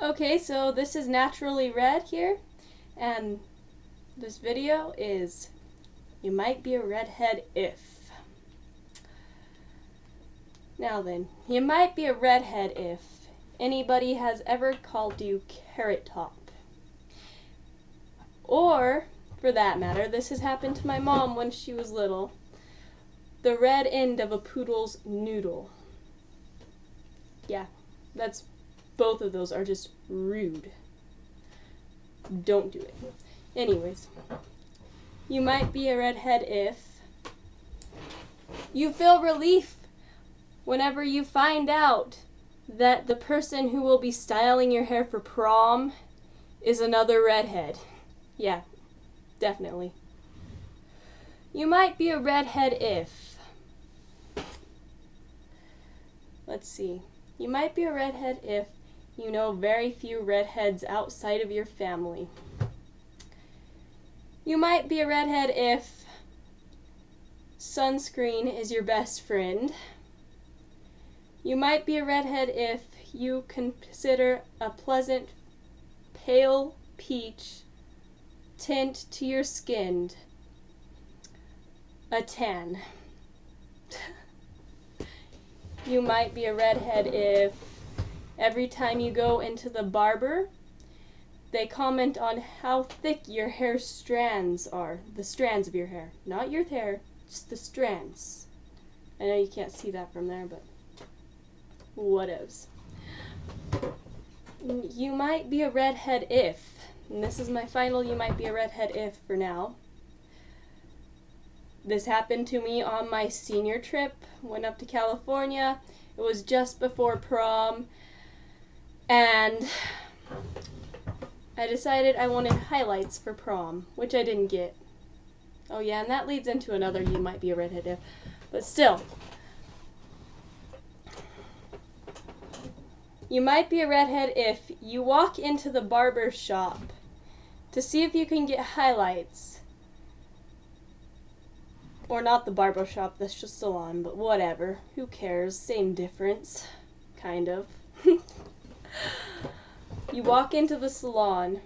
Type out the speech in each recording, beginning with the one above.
Okay, so this is Naturally Red here, and this video is You Might Be a Redhead If. Now then, you might be a redhead if anybody has ever called you Carrot Top. Or, for that matter, this has happened to my mom when she was little, the red end of a poodle's noodle. Yeah, both of those are just rude. Don't do it. Anyways, you might be a redhead if you feel relief whenever you find out that the person who will be styling your hair for prom is another redhead. Yeah, definitely. You might be a redhead if, let's see, you might be a redhead if you know very few redheads outside of your family. You might be a redhead if sunscreen is your best friend. You might be a redhead if you consider a pleasant pale peach tint to your skin a tan. You might be a redhead if every time you go into the barber, they comment on how thick your hair strands are. The strands of your hair. Not your hair, just the strands. I know you can't see that from there, but whatevs. You might be a redhead if, and this is my final you might be a redhead if for now. This happened to me on my senior trip. Went up to California. It was just before prom. And I decided I wanted highlights for prom, which I didn't get. Oh yeah, and that leads into another you might be a redhead if. But still. You might be a redhead if you walk into the barber shop to see if you can get highlights. Or not the barber shop, that's just salon, but whatever. Who cares? Same difference. Kind of. You walk into the salon,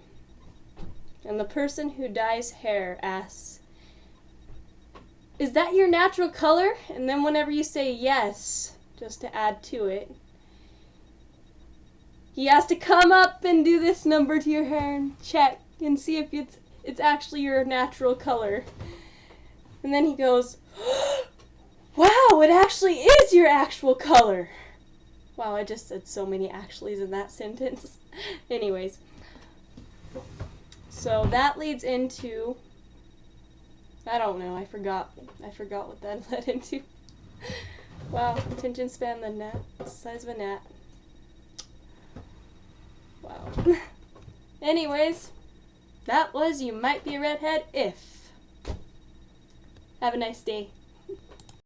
and the person who dyes hair asks, "Is that your natural color?" And then whenever you say yes, just to add to it, he has to come up and do this number to your hair and check and see if it's actually your natural color. And then he goes, "Wow, it actually is your actual color." Wow, I just said so many actuallys in that sentence. Anyways, so that leads into, I don't know, I forgot what that led into. Wow, attention span the size of a gnat. Wow. Anyways, that was You Might Be a Redhead If. Have a nice day.